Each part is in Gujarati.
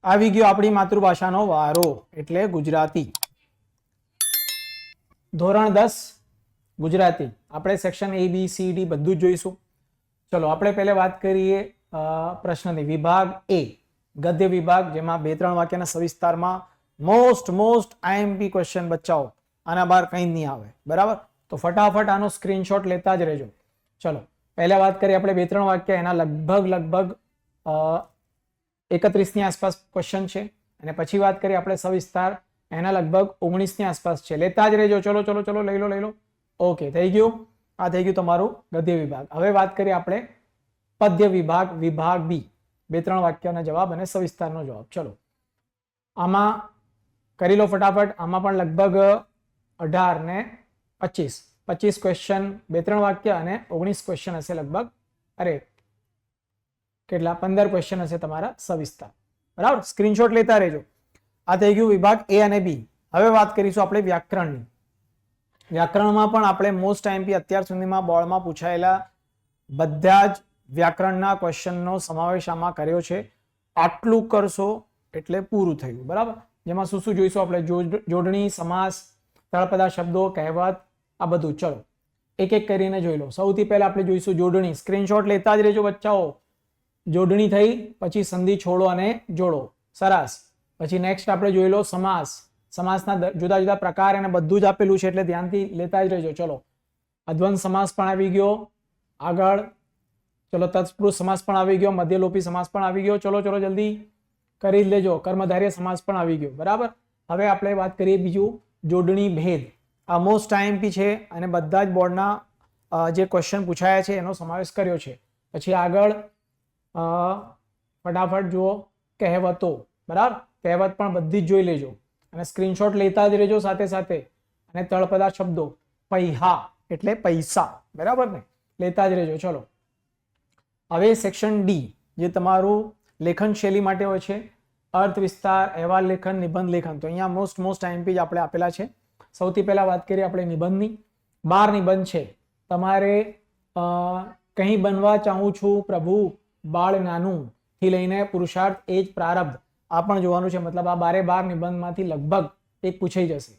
આવી ગયો આપણી માતૃભાષાનો વારો એટલે ગુજરાતી. ધોરણ 10 ગુજરાતી. આપણે section A B C D બધું જ જોઈશું. ચલો આપણે પહેલા વાત કરીએ પ્રશ્નની. વિભાગ A ગદ્ય વિભાગ, જેમાં 2-3 વાક્યના સવિસ્તારમાં મોસ્ટ IMP ક્વેશ્ચન બચ્ચાઓ. આના બહાર કંઈ નહીં આવે, બરાબર? તો ફટાફટ આનો સ્ક્રીનશોટ લેતા જ રહેજો. ચલો પહેલા વાત કરીએ આપણે 2-3 વાક્ય, એના લગભગ 31 ની આસપાસ ક્વેશ્ચન છે, અને પછી વાત કરીએ આપણે સવિસ્તાર, એના લગભગ 19 ની આસપાસ છે. લેતા જ રહેજો. ચલો લઈ લો. ઓકે, થઈ ગયું. આ થઈ ગયું તમારું ગદ્ય વિભાગ. હવે વાત કરીએ આપણે પદ્ય વિભાગ, વિભાગ B. 2-3 વાક્યના જવાબ અને સવિસ્તારનો જવાબ. ચલો આમાં કરી લો ફટાફટ. આમાં પણ લગભગ 18 ને 25 ક્વેશ્ચન, 2-3 વાક્ય અને 19 ક્વેશ્ચન હશે લગભગ. અરે કેટલા 15 ક્વેશ્ચન હશે તમારા સવિસ્તાર, બરાબર? સ્ક્રીનશોટ લેતા રહેજો. આ થઈ ગયું વિભાગ A અને B. હવે વાત કરીશું આપણે વ્યાકરણની. વ્યાકરણમાં પણ આપણે મોસ્ટ IMP અત્યાર સુધીમાં બોર્ડમાં પૂછાયેલા બધા જ વ્યાકરણના ક્વેશ્ચનનો સમાવેશ આમાં કર્યો છે. આટલું કરશો એટલે પૂરું થયું, બરાબર? જેમાં શું જોઈશું આપણે? જોડણી, સમાસ, તળપદા શબ્દો, કહેવત, આ બધું. ચલો એક એક કરીને જોઈ લો. સૌથી પહેલા આપણે જોઈશું જોડણી. સ્ક્રીનશોટ લેતા જ રહેજો બચ્ચાઓ. જોડણી થઈ, પછી સંધિ છોડો અને જોડો. સરસ. પછી નેક્સ્ટ આપણે જોઈ લો સમાસ. સમાસના જુદા જુદા પ્રકાર અને બધું જ આપેલું છે, એટલે ધ્યાનથી લેતા જ રહેજો. ચલો અદ્વંદ સમાસ પણ આવી ગયો. આગળ ચલો તત્પુરુષ સમાસ પણ આવી ગયો. મધ્યલોપી સમાસ પણ આવી ગયો. ચલો જલ્દી કરી લેજો. કર્મધારય સમાસ પણ આવી ગયો, બરાબર? હવે આપણે વાત કરીએ બીજું, જોડણી ભેદ. આ મોસ્ટ IMP છે અને બધા જ બોર્ડના જે ક્વેશ્ચન પૂછાયા છે એનો સમાવેશ કર્યો છે. પછી આગળ ફટાફટ જુઓ કહેવતો, બરાબર? કહેવત પણ બધી જ જોઈ લેજો અને સ્ક્રીનશોટ લેતા જ રહેજો સાથે સાથે. અને તળપદા શબ્દો, પૈહા એટલે પૈસા, બરાબર ને? લેતા જ રહેજો. ચલો હવે સેક્શન D, જે તમારું લેખન શૈલી માટે હોય છે. અર્થ વિસ્તાર, અહેવાલ લેખન, નિબંધ લેખન. તો અહીંયા મોસ્ટ IMP જ આપણે આપેલા છે. સૌથી પહેલા વાત કરીએ આપણે નિબંધની. 12 નિબંધ છે. તમારે કંઈ બનવા ચાહું છું પ્રભુ, બાળ નાનું થી લઈને પુરુષાર્થ એ જ પ્રારબ્ધ, આ પણ જોવાનું છે. મતલબ આ 12 નિબંધમાંથી લગભગ એક પૂછાઈ જશે.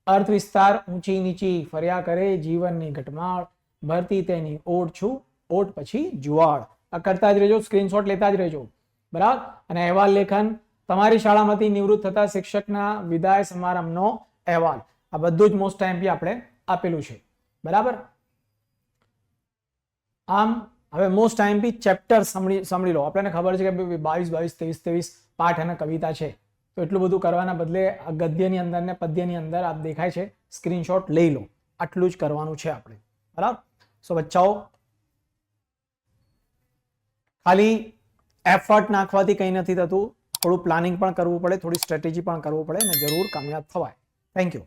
અર્થ વિસ્તાર, ઊંચી નીચી ફર્યા કરે જીવનની ઘટમાળ, ભરતી તેની ઓટ છું, ઓટ પછી જુવાળ. આ કરતા જ રહેજો, સ્ક્રીનશોટ લેતા જ રહેજો, બરાબર? અને અહેવાલ લેખન, તમારી શાળામાંથી નિવૃત્ત થતા શિક્ષકના વિદાય સમારંભનો અહેવાલ. આ બધું જ મોસ્ટ IMP આપણે આપેલું છે, બરાબર? આમ હવે મોસ્ટ IMP ચેપ્ટર સાંભળી લો. આપણને ખબર છે કે 22, 23 પાઠ અને કવિતા છે, તો એટલું બધું કરવાના બદલે આ ગદ્યની અંદર ને પદ્યની અંદર આપ દેખાય છે, સ્ક્રીનશોટ લઈ લો. આટલું જ કરવાનું છે આપણે, બરાબર? સો બચ્ચાઓ, ખાલી એફર્ટ નાખવાથી કંઈ નથી થતું. થોડું પ્લાનિંગ પણ કરવું પડે, થોડી સ્ટ્રેટેજી પણ કરવું પડે, અને જરૂર કામયાબ થવાય. Thank you.